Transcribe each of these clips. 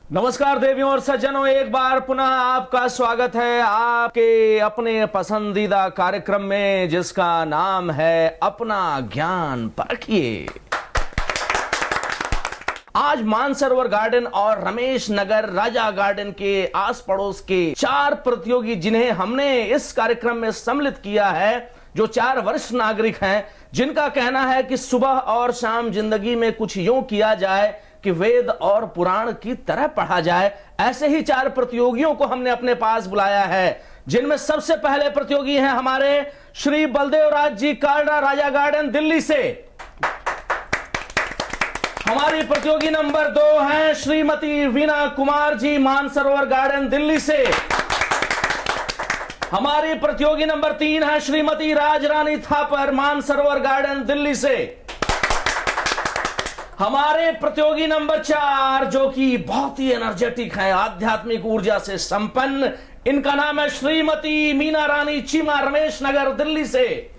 नमस्कार देवियों और सज्जनों, एक बार पुनः आपका स्वागत है आपके अपने पसंदीदा कार्यक्रम में जिसका नाम है अपना ज्ञान परखिए। आज मानसरोवर गार्डन और रमेश नगर राजा गार्डन के आस पड़ोस के 4 प्रतियोगी जिन्हें हमने इस कार्यक्रम में सम्मिलित किया है, जो 4 वरिष्ठ नागरिक हैं, जिनका कहना है कि सुबह और शाम जिंदगी में कुछ यूं किया जाए कि वेद और पुराण की तरह पढ़ा जाए। ऐसे ही 4 प्रतियोगियों को हमने अपने पास बुलाया है, जिनमें सबसे पहले प्रतियोगी हैं हमारे श्री बलदेव राज जी कालड़ा, राजा गार्डन, दिल्ली से। हमारी प्रतियोगी नंबर 2 हैं श्रीमती वीना कुमार जी, मानसरोवर गार्डन, दिल्ली से। हमारी प्रतियोगी नंबर 3 है श्रीमती राजरानी थापर, मानसरोवर गार्डन, दिल्ली से। हमारे प्रतियोगी नंबर 4 जो कि बहुत ही एनर्जेटिक है, आध्यात्मिक ऊर्जा से संपन्न, इनका नाम है श्रीमती मीना रानी चीमा, रमेश नगर, दिल्ली से।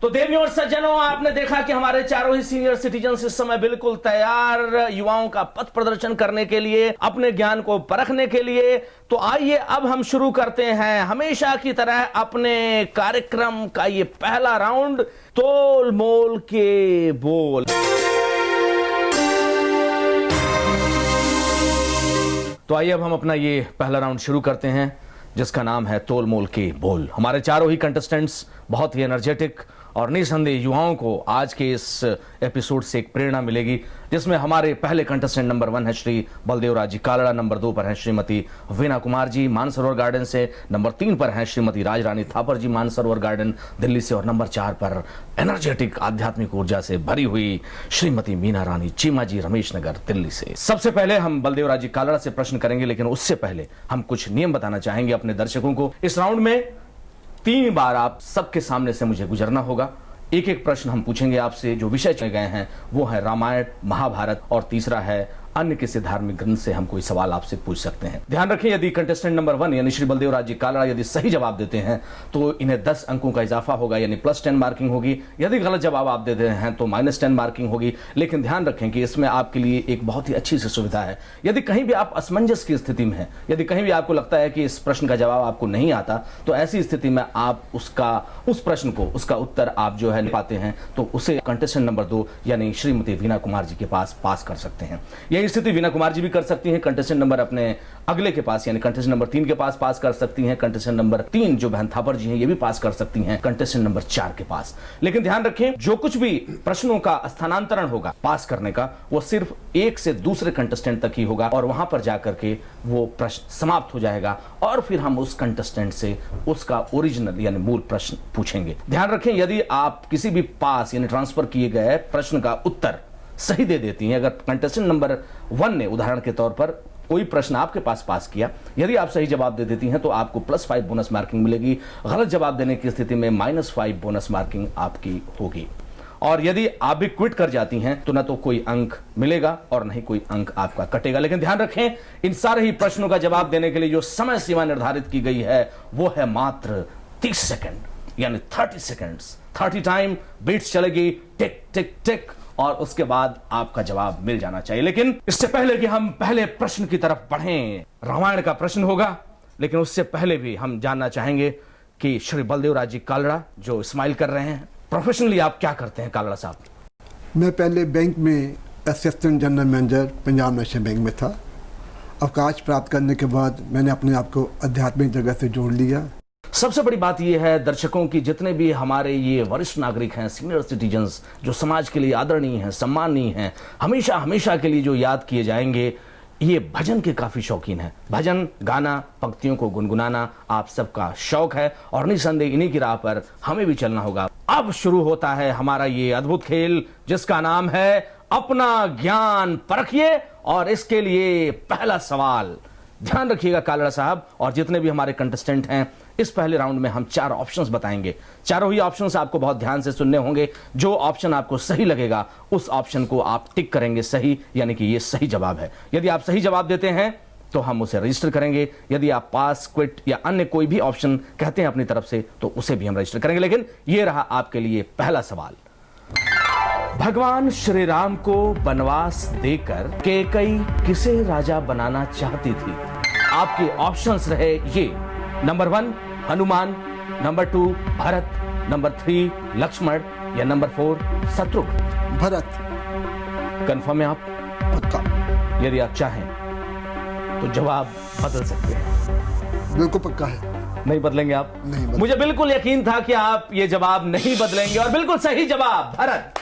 तो देवियों और सज्जनों, आपने देखा कि हमारे चारों ही सीनियर सिटीजन इस समय बिल्कुल तैयार युवाओं का पथ प्रदर्शन करने के लिए, अपने ज्ञान को परखने के लिए। तो आइए अब हम शुरू करते हैं हमेशा की तरह अपने कार्यक्रम का ये पहला राउंड, तोल मोल के बोल। तो आइए अब हम अपना ये पहला राउंड शुरू करते हैं जिसका नाम है तोल मोल के बोल। हमारे चारों ही कंटेस्टेंट्स बहुत ही एनर्जेटिक और निसंदेह युवाओं को आज के इस एपिसोड से एक प्रेरणा मिलेगी, जिसमें हमारे पहले कंटेस्टेंट नंबर 1 है श्री बलदेव राज जी कालड़ा, नंबर 2 पर है श्रीमती वीना कुमार जी, मानसरोवर गार्डन से, नंबर 3 पर है श्रीमती राजरानी थापर जी, मानसरोवर गार्डन, दिल्ली से, और नंबर 4 पर एनर्जेटिक आध्यात्मिक ऊर्जा से भरी हुई श्रीमती मीना रानी चीमा जी, रमेश नगर, दिल्ली से। सबसे पहले हम बलदेव राज जी कालड़ा से प्रश्न करेंगे, लेकिन उससे पहले हम कुछ नियम बताना चाहेंगे अपने दर्शकों को। इस राउंड में 3 बार आप सबके सामने से मुझे गुजरना होगा। एक एक प्रश्न हम पूछेंगे आपसे। जो विषय चुने गए हैं वो है रामायण, महाभारत, और तीसरा है अन्य किसी धार्मिक ग्रंथ से हम कोई सवाल आपसे पूछ सकते हैं। ध्यान रखें, यदि कंटेस्टेंट नंबर 1 यानी श्री बलदेव राज जी कालड़ा यदि सही जवाब देते हैं तो इन्हें 10 अंकों का इजाफा होगा, यानी +10 मार्किंग होगी। यदि गलत जवाब आप देते हैं तो -10 मार्किंग होगी। लेकिन ध्यान रखें कि इसमें आपके लिए एक बहुत ही अच्छी सी सुविधा है। यदि कहीं भी आप असमंजस की स्थिति में हैं, यदि कहीं भी आपको लगता है कि इस प्रश्न का जवाब आपको नहीं आता, तो ऐसी स्थिति में आप उस प्रश्न को, उसका उत्तर आप जो है पाते हैं, तो उसे कंटेस्टेंट नंबर 2 यानी श्रीमती वीना कुमार जी के पास कर सकते हैं। यही स्थिति वीना कुमार जी भी कर सकती हैं। कंटेस्टेंट नंबर अपने अगले के पास यानी कंटेस्टेंट नंबर 3 के पास कर सकती हैं। कंटेस्टेंट नंबर 3 जो बहन थापर जी हैं ये भी पास कर सकती हैं कंटेस्टेंट नंबर 4 के पास। लेकिन ध्यान रखें, जो कुछ भी प्रश्नों का स्थानांतरण होगा पास करने का, वो सिर्फ एक से दूसरे कंटेस्टेंट तक ही होगा, और वहां पर जाकर के वो प्रश्न समाप्त हो जाएगा, और फिर हम उस कंटेस्टेंट से उसका ओरिजिनल यानी मूल प्रश्न पूछेंगे। ध्यान रखें, यदि आप किसी भी पास यानी ट्रांसफर किए गए प्रश्न का उत्तर सही दे देती हैं, अगर कंटेस्टेंट नंबर 1 ने उदाहरण के तौर पर कोई प्रश्न आपके पास किया, यदि आप सही जवाब दे देती हैं तो आपको +5 बोनस मार्किंग मिलेगी। गलत जवाब देने की स्थिति में -5 बोनस मार्किंग आपकी होगी। और यदि आप भी क्विट कर जाती हैं तो न तो कोई अंक मिलेगा और न ही कोई अंक आपका कटेगा। लेकिन ध्यान रखें, इन सारे ही प्रश्नों का जवाब देने के लिए जो समय सीमा निर्धारित की गई है वो है मात्र 30 सेकंड यानी 30 सेकंड्स। 30 टाइम बीट्स चलेगी, टिक टिक टिक, और उसके बाद आपका जवाब मिल जाना चाहिए। लेकिन इससे पहले कि हम पहले प्रश्न की तरफ बढ़ें, रामायण का प्रश्न होगा, लेकिन उससे पहले भी हम जानना चाहेंगे कि श्री बलदेव राज जी कालड़ा जो स्माइल कर रहे हैं, प्रोफेशनली आप क्या करते हैं कालड़ा साहब? मैं पहले बैंक में assistant general manager Punjab national bank में था। अवकाश प्राप्त करने के बाद मैंने अपने आप को आध्यात्मिक जगत से जोड़ लिया। सबसे बड़ी बात यह है दर्शकों की, जितने भी हमारे ये वरिष्ठ नागरिक हैं, सीनियर सिटीजन्स, जो समाज के लिए आदरणीय हैं, सम्माननीय हैं, हमेशा हमेशा के लिए जो याद किए जाएंगे, ये भजन के काफी शौकीन हैं। भजन गाना, पंक्तियों को गुनगुनाना आप सबका शौक है, और निसंदेह इन्हीं की राह पर हमें भी चलना होगा। अब शुरू होता है हमारा ये अद्भुत खेल जिसका नाम है अपना ज्ञान परखिए, और इसके लिए पहला सवाल ध्यान रखिएगा कालड़ा साहब और जितने भी हमारे कंटेस्टेंट हैं। इस पहले राउंड में हम 4 ऑप्शंस बताएंगे। चारों ही ऑप्शंस आपको बहुत ध्यान से सुनने होंगे। जो ऑप्शन आपको सही लगेगा उस ऑप्शन को आप टिक करेंगे सही, यानी कि ये सही जवाब है। यदि आप सही जवाब देते हैं तो हम उसे रजिस्टर करेंगे। यदि आप पास, क्विट या अन्य कोई भी ऑप्शन कहते हैं अपनी तरफ से तो उसे भी हम रजिस्टर करेंगे। लेकिन यह रहा आपके लिए पहला सवाल। भगवान श्री राम को वनवास देकर कैकेयी किसे राजा बनाना चाहती थी? आपके ऑप्शंस रहे ये, number 1 Hanuman, number 2 Bharat, number 3 Lakshman या नंबर 4 शत्रुघ्न। भरत। कंफर्म है आप? पक्का। यदि आप चाहें तो जवाब बदल सकते हैं। बिल्कुल पक्का है। नहीं बदलेंगे आप? नहीं बदलेंगे। मुझे बिल्कुल यकीन था कि आप ये जवाब नहीं बदलेंगे और बिल्कुल सही जवाब भरत।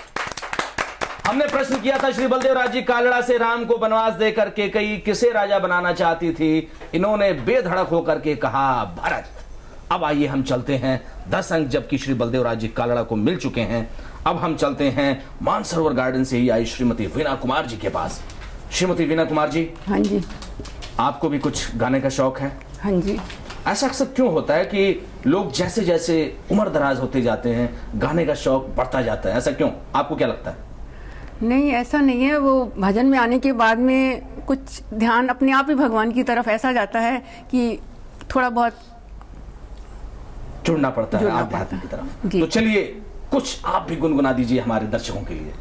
हमने प्रश्न किया था श्री बलदेव राज जी कालड़ा से राम को वनवास देकर कैकेयी किसे राजा बनाना चाहती थी? इन्होंने बेधड़क होकर के कहा भरत। अब आइए हम चलते हैं 10 अंक जबकि श्री बलदेव राज जी कालड़ा को मिल चुके हैं। अब हम चलते हैं मानसरोवर गार्डन से ही आई श्रीमती वीना कुमार जी के पास। श्रीमती वीना कुमार जी। हाँ जी। आपको भी कुछ गाने का शौक है? हाँ जी। ऐसा अक्सर क्यों होता है कि लोग जैसे जैसे उम्र दराज होते जाते हैं गाने का शौक बढ़ता जाता है, ऐसा क्यों? आपको क्या लगता है? नहीं, ऐसा नहीं है। वो भजन में आने के बाद में कुछ ध्यान अपने आप ही भगवान की तरफ ऐसा जाता है कि थोड़ा बहुत जुड़ना पड़ता है आध्यात्म की तरफ। तो चलिए कुछ आप भी गुनगुना दीजिए हमारे दर्शकों के लिए।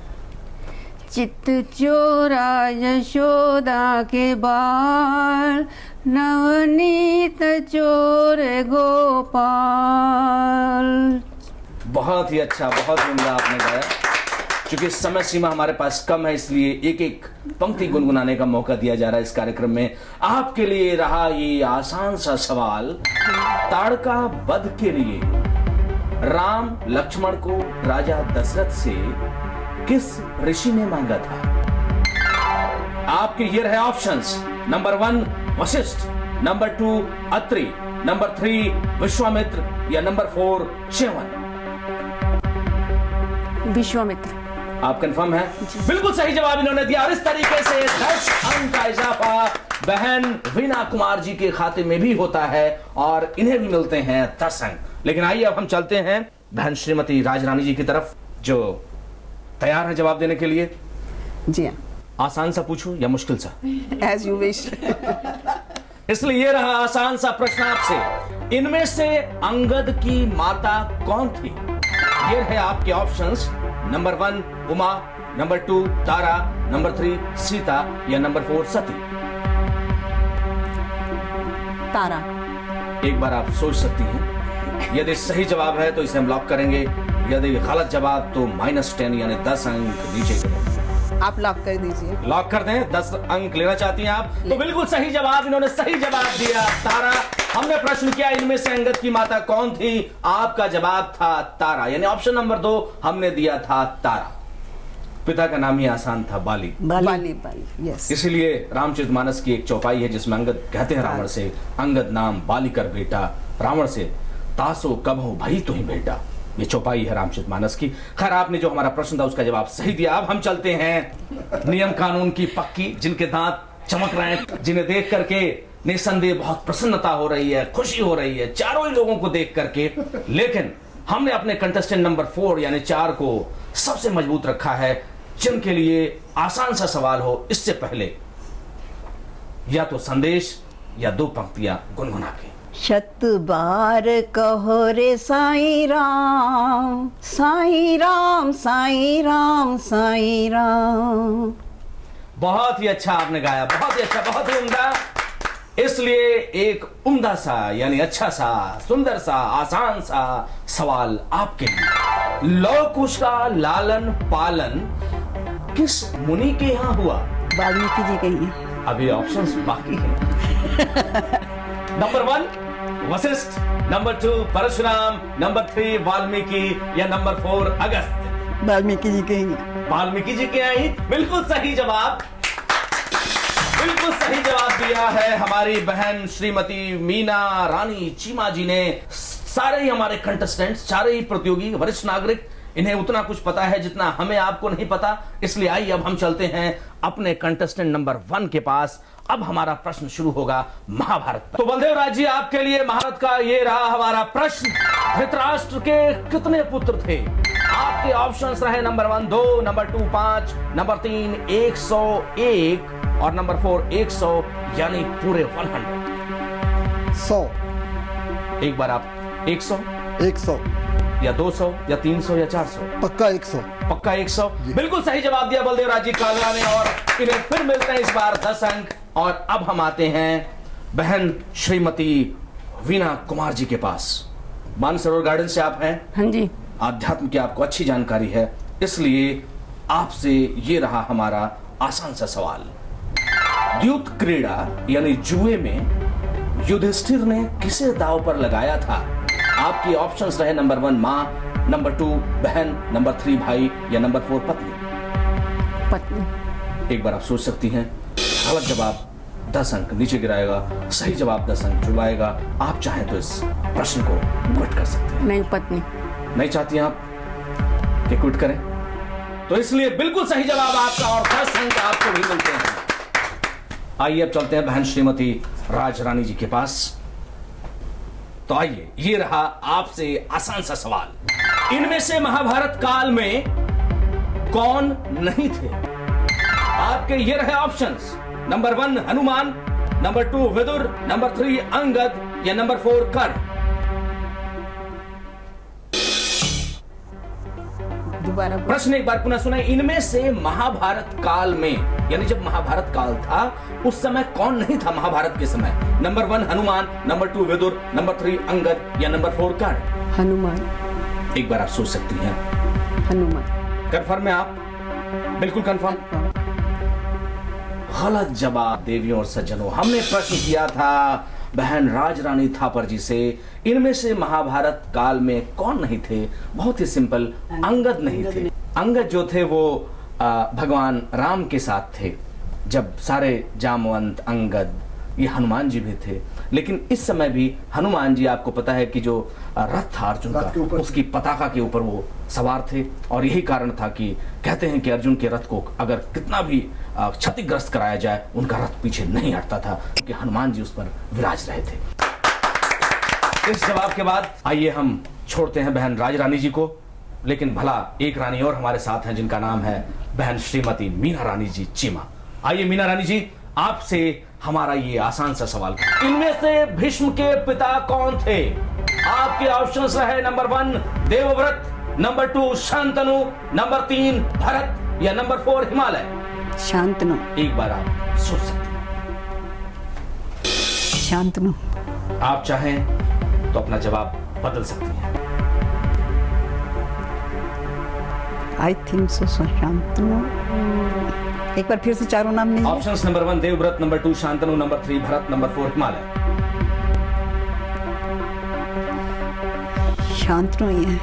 चित चोरा यशोदा के बाल, नवनीत चोर गोपाल। बहुत ही अच्छा, बहुत उम्दा आपने गाया। क्योंकि समय सीमा हमारे पास कम है इसलिए एक एक पंक्ति गुनगुनाने का मौका दिया जा रहा है इस कार्यक्रम में। आपके लिए रहा ये आसान सा सवाल, ताड़का वध के लिए राम लक्ष्मण को राजा दशरथ से किस ऋषि ने मांगा था? आपके ये रहे options, number 1 Vashishtha, number 2 Atri, number 3 Vishwamitra या नंबर 4 च्यवन। विश्वामित्र। आप कंफर्म है? बिल्कुल सही जवाब इन्होंने दिया और इस तरीके से 10 अंक का इजाफा बहन वीना कुमार जी के खाते में भी होता है और इन्हें भी मिलते हैं 10 अंक। लेकिन आइए अब हम चलते हैं बहन श्रीमती राजरानी जी की तरफ जो तैयार है जवाब देने के लिए। जी हाँ। आसान सा पूछूं या मुश्किल सा? As you wish. इसलिए ये रहा आसान सा प्रश्न आपसे। इनमें से अंगद की माता कौन थी? ये रहे आपके ऑप्शंस, नंबर 1 उमा, नंबर 2 तारा, नंबर 3 सीता या नंबर 4 सती। तारा। एक बार आप सोच सकती हैं। यदि सही जवाब है तो इसे हम लॉक करेंगे, यदि गलत जवाब तो -10 यानी 10 अंक नीचे गिरेंगे। आप लॉक कर दीजिए। लॉक कर दें? 10 अंक लेना चाहती हैं आप? तो बिल्कुल सही जवाब, इन्होंने सही जवाब दिया तारा। हमने प्रश्न किया इनमें से अंगद की माता कौन थी? आपका जवाब था तारा, यानी ऑप्शन नंबर 2 हमने दिया था तारा। पिता का नाम ही आसान था, बाली। बाली। यस। इसीलिए रामचरितमानस की एक चौपाई है जिसमें अंगद कहते हैं रावण से, अंगद नाम बाली कर बेटा, रावण से तासो कबहु भई तुहि बेटा। ये चौपाई है रामचरितमानस की। खैर आपने जो हमारा प्रश्न था उसका जवाब सही दिया। अब हम चलते हैं नियम कानून की पक्की, जिनके दांत चमक रहे हैं, जिन्हें देख करके निसंदेह बहुत प्रसन्नता हो रही है, खुशी हो रही है चारों ही लोगों को देख करके। लेकिन हमने अपने कंटेस्टेंट नंबर 4 यानी 4 को सबसे मजबूत रखा है, जिनके लिए आसान सा सवाल हो। इससे पहले या तो संदेश या 2 पंक्तियां गुनगुना के। शत बार कहो रे साईं राम, साईं राम, साईं राम, साईं राम। बहुत ही अच्छा आपने गाया, बहुत ही अच्छा, बहुत ही उम्दा। इसलिए एक उम्दा सा यानी अच्छा सा, सुंदर सा, आसान सा सवाल आपके लिए। लौ कुश का लालन पालन किस मुनि के यहां हुआ? वाल्मीकि जी कहिए। अभी ऑप्शंस बाकी हैं। Number 1 Vashishtha, number 2 Parshuram, number 3 Valmiki या नंबर 4 अगस्त। वाल्मीकि जी कहेंगे। वाल्मीकि जी के आई बिल्कुल सही जवाब, बिल्कुल सही जवाब दिया है हमारी बहन श्रीमती मीना रानी चीमा जी ने। सारे ही हमारे कंटेस्टेंट्स, सारे ही प्रतियोगी वरिष्ठ नागरिक, इन्हें उतना कुछ पता है जितना हमें आपको नहीं पता। इसलिए आइए अब हम चलते हैं अपने कंटेस्टेंट नंबर 1 के पास। अब हमारा प्रश्न शुरू होगा महाभारत पर। तो बलदेव राज जी आपके लिए महाभारत का ये रहा हमारा प्रश्न। धृतराष्ट्र के कितने पुत्र थे? आपके ऑप्शंस रहे नंबर 1 2, नंबर 2 5, नंबर 3 101 और नंबर 4 100 यानी पूरे 100। 100। एक बार आप 100। या 200 या 300 या 400? पक्का 100। पक्का 100। बिल्कुल सही जवाब दिया बलदेव राज जी कालरा ने और इन्हें फिर मिलते हैं इस बार 10 अंक। और अब हम आते हैं बहन श्रीमती वीना कुमार जी के पास। मानसरोवर गार्डन से आप हैं, हाँ जी। आध्यात्म की आपको अच्छी जानकारी है, इसलिए आपसे ये रहा हमारा आसान सा सवाल। द्यूत क्रीड़ा यानी जुए में युधिष्ठिर ने किसे दांव पर लगाया था? आपके ऑप्शंस रहे नंबर 1 मां, नंबर 2 बहन, नंबर 3 भाई या नंबर 4 पत्नी। पत्नी। एक बार आप सोच सकती हैं। गलत जवाब 10 अंक नीचे गिराएगा, सही जवाब 10 अंक जुड़वाएगा। आप चाहें तो इस प्रश्न को क्विट कर सकते हैं। नहीं, पत्नी। नहीं चाहती हैं आप कि क्विट करें? तो इसलिए बिल्कुल सही जवाब आपका और 10 अंक आपको भी मिलते हैं। आइए अब चलते हैं बहन श्रीमती राज रानी जी के पास। तो आइए, ये रहा आपसे आसान सा सवाल। इनमें से महाभारत काल में कौन नहीं थे? आपके ये रहे options. Number 1 Hanuman, number 2 Vidur, number 3 Angad या नंबर 4 कर्ण। दोबारा प्रश्न एक बार पुनः सुनाए। इनमें से महाभारत काल में, यानी जब महाभारत काल था उस समय कौन नहीं था महाभारत के समय? Number 1 Hanuman, number 2 Vidur, number 3 Angad या नंबर 4 कर्ण। हनुमान। एक बार आप सोच सकती हैं। हनुमान। कंफर्म है आप? बिल्कुल कंफर्म। गलत जवाब देवियों और सज्जनों। हमने प्रश्न किया था बहन राज रानी थापर जी से, इनमें से महाभारत काल में कौन नहीं थे? बहुत ही सिंपल, अंगद नहीं थे। अंगद जो थे वो भगवान राम के साथ थे जब सारे जामवंत, अंगद, ये हनुमान जी भी थे। लेकिन इस समय भी हनुमान जी, आपको पता है कि जो रथ था अर्जुन का, उसकी पताका के ऊपर वो सवार थे। और यही कारण था कि कहते हैं कि अर्जुन के रथ को अगर कितना भी क्षतिग्रस्त कराया जाए, उनका रथ पीछे नहीं हटता था, क्योंकि हनुमान जी उस पर विराज रहे थे। इस जवाब के बाद आइए हम छोड़ते हैं बहन राज रानी जी को, लेकिन भला एक रानी और हमारे साथ हैं जिनका नाम है बहन श्रीमती मीना रानी जी चीमा। आइए मीना रानी जी, आपसे हमारा ये आसान सा सवाल। इनमें से भीष्म के पिता कौन थे? आपके ऑप्शंस रहे number 1 Devvrat, number 2 Shantanu, number 3 Bharat या नंबर 4 हिमालय। शांतनु। एक बार आप सोच सकते हैं। शांतनु। आप चाहें तो अपना जवाब बदल सकती हैं। I think so Shantanu. एक बार फिर से चारों नाम नहीं। Options number 1 Devvrat, number 2 Shantanu, number 3 Bharat, number 4 Himalaya. Shantanu ही है।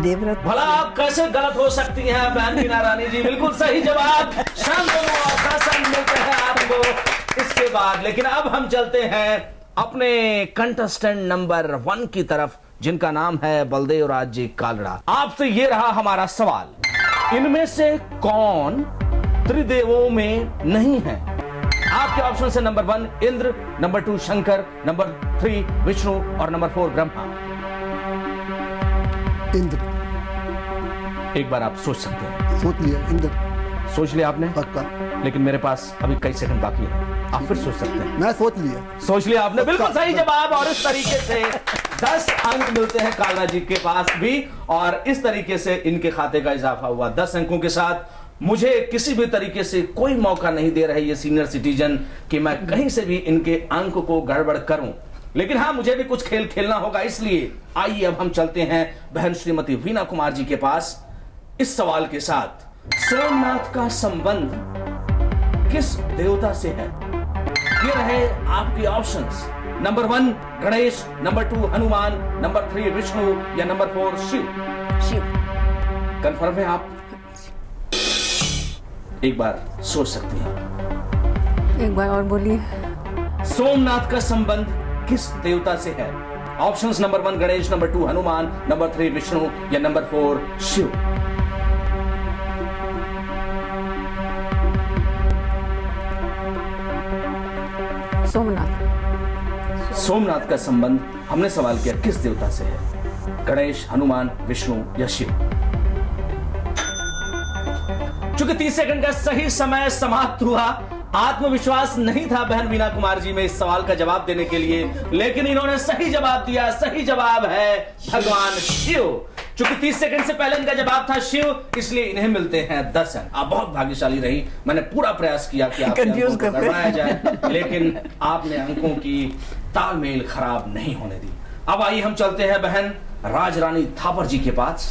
देवव्रत। भला आप कैसे गलत हो सकती हैं बहन मीना रानी जी? बिल्कुल सही जवाब शांतनु और 10 अंक मिलते हैं आपको इसके बाद। लेकिन अब हम चलते हैं अपने कंटेस्टेंट नंबर 1 की तरफ, जिनका नाम है बलदेव राज जी कालरा। आपसे ये रहा हमारा सवाल। इनमें से कौन त्रिदेवों में नहीं है? आपके ऑप्शन है number 1 Indra, number 2 Shankar, number 3 Vishnu और नंबर 4 ब्रह्मा। इंद्र। एक बार आप सोच सकते हैं। सोच लिया, इंद्र। सोच लिया आपने? पक्का। लेकिन मेरे पास अभी कई सेकंड बाकी है, आप फिर सोच सकते हैं। मैं सोच लिया। सोच लिया आपने? बिल्कुल सही जवाब। और इस तरीके से 10 अंक मिलते हैं कालरा जी के पास भी, और इस तरीके से इनके खाते का इजाफा हुआ 10 अंकों के साथ। मुझे किसी भी तरीके से कोई मौका नहीं दे रहे ये सीनियर सिटीजन कि मैं कहीं से भी इनके अंक को गड़बड़ करूं। लेकिन हाँ, मुझे भी कुछ खेल खेलना होगा, इसलिए आइए अब हम चलते हैं बहन श्रीमती वीना कुमार जी के पास इस सवाल के साथ। सोमनाथ का संबंध किस देवता से है? ये रहे आपके options. Number 1 Ganesh, number 2 Hanuman, number 3 Vishnu या नंबर 4 शिव। शिव। कंफर्म है आप? एक बार सोच सकती हैं। एक बार और बोलिए। सोमनाथ का संबंध किस देवता से है? Options number 1 Ganesh, number 2 Hanuman, number 3 Vishnu या नंबर 4 शिव। सोमनाथ। सोमनाथ का संबंध हमने सवाल किया किस देवता से है? गणेश, हनुमान, विष्णु या शिव। चूंकि 30 सेकंड का सही समय समाप्त हुआ, आत्मविश्वास नहीं था बहन वीना कुमार जी में इस सवाल का जवाब देने के लिए, लेकिन इन्होंने सही जवाब दिया। सही जवाब है भगवान शिव। चूंकि 30 सेकंड से पहले इनका जवाब था शिव, इसलिए इन्हें मिलते हैं 10 अंक। आप बहुत भाग्यशाली रही। मैंने पूरा प्रयास किया कि आपके अंकों को गड़बड़ाया जाए, लेकिन आपने अंकों की तालमेल खराब नहीं होने दी। अब आइए हम चलते हैं बहन राजरानी थापर जी के पास।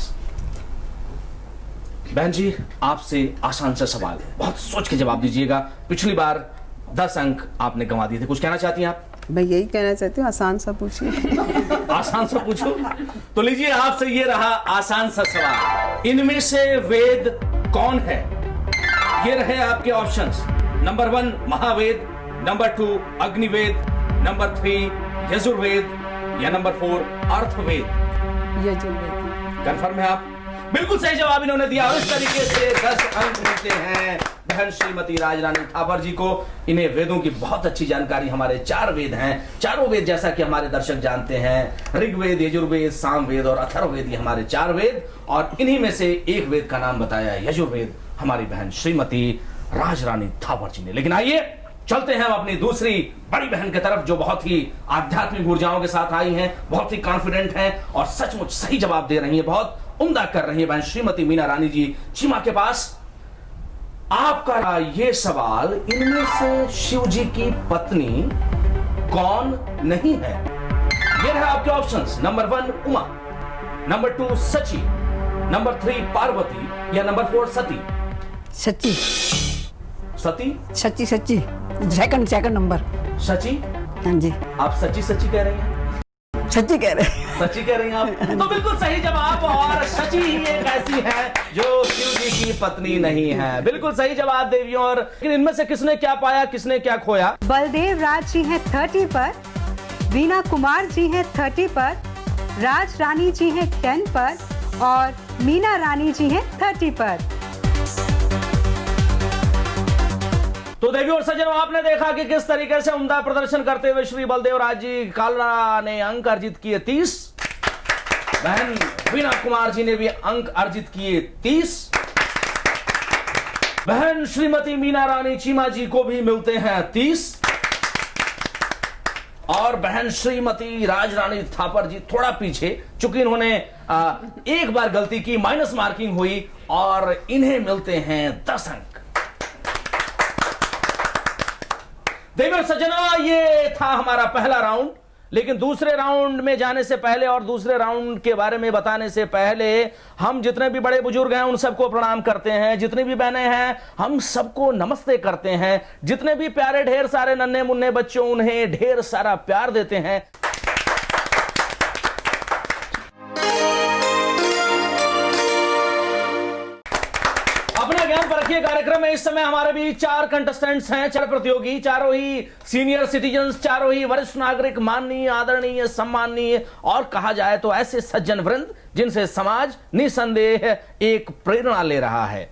बहन जी, आपसे आसान सा सवाल है, बहुत सोच के जवाब दीजिएगा। पिछली बार 10 अंक आपने गंवा दिए थे, कुछ कहना चाहती हैं आप? मैं यही कहना चाहती हूँ, आसान सा पूछिए। आसान सा पूछो तो लीजिए, आपसे ये रहा आसान सा सवाल। इनमें से वेद कौन है? ये रहे आपके options. Number 1 Mahaved, number 2 Agnived, number 3 Yajurveda, या नंबर 4 अर्थवेद। यजुर्वेद। कंफर्म है आप? बिल्कुल सही जवाब इन्होंने दिया और इस तरीके से 10 अंक मिलते हैं बहन श्रीमती राजरानी थापर जी को। इन्हें वेदों की बहुत अच्छी जानकारी, हमारे 4 वेद हैं, चारों वेद जैसा कि हमारे दर्शक जानते हैं, ऋग्वेद, यजुर्वेद, सामवेद और अथर्ववेद, ये हमारे 4 वेद, और इन्हीं में से एक वेद का नाम बताया यजुर्वेद हमारी बहन श्रीमती राजरानी थापर जी ने। लेकिन आइए चलते हैं हम अपनी दूसरी बड़ी बहन की तरफ, जो बहुत ही आध्यात्मिक ऊर्जाओं के साथ आई हैं, बहुत ही कॉन्फिडेंट हैं और सचमुच सही जवाब दे रही हैं, बहुत उम्दा कर रही है बहन श्रीमती मीना रानी जी चीमा के पास। आपका ये सवाल, इनमें से शिव जी की पत्नी कौन नहीं है? ये रहे आपके ऑप्शंस। नंबर 1 उमा, नंबर 2 सची, नंबर 3 पार्वती, या नंबर 4 सती। सच्ची सती, सच्ची सच्ची, सेकंड नंबर। सची? हाँ जी, आप सच्ची सच्ची कह रही हैं? सच्ची कह रहे हैं। सच्ची कह रही हैं आप? तो बिल्कुल सही जवाब, और सची ही एक ऐसी है जो शिव जी की पत्नी नहीं है। बिल्कुल सही जवाब देवियों। और लेकिन इनमें से किसने क्या पाया, किसने क्या खोया? बलदेव राज जी हैं 30 पर, वीना कुमार जी हैं 30 पर, राज रानी जी हैं 10 पर और मीना रानी जी हैं 30 पर। तो देवी और सज्जनों, आपने देखा कि किस तरीके से उम्दा प्रदर्शन करते हुए श्री बलदेव राज जी कालरा ने अंक अर्जित किए 30, बहन वीना कुमार जी ने भी अंक अर्जित किए 30, बहन श्रीमती मीना रानी चीमा जी को भी मिलते हैं 30, और बहन श्रीमती राजरानी थापर जी थोड़ा पीछे, चूंकि इन्होंने एक बार गलती की, माइनस मार्किंग हुई और इन्हें मिलते हैं 10 अंक। देवी और सज्जनों, ये था हमारा पहला राउंड, लेकिन दूसरे राउंड में जाने से पहले और दूसरे राउंड के बारे में बताने से पहले हम जितने भी बड़े बुजुर्ग हैं उन सबको प्रणाम करते हैं, जितनी भी बहनें हैं हम सबको नमस्ते करते हैं, जितने भी प्यारे ढेर सारे नन्हे मुन्ने बच्चों उन्हें ढेर सारा प्यार देते हैं। अपना ज्ञान परखिए कार्यक्रम में इस समय हमारे बीच 4 कंटेस्टेंट्स हैं, 4 प्रतियोगी, चारों ही सीनियर सिटीजन्स, चारों ही वरिष्ठ नागरिक, माननीय, आदरणीय, सम्माननीय और कहा जाए तो ऐसे सज्जन वृंद जिनसे समाज निसंदेह एक प्रेरणा ले रहा है।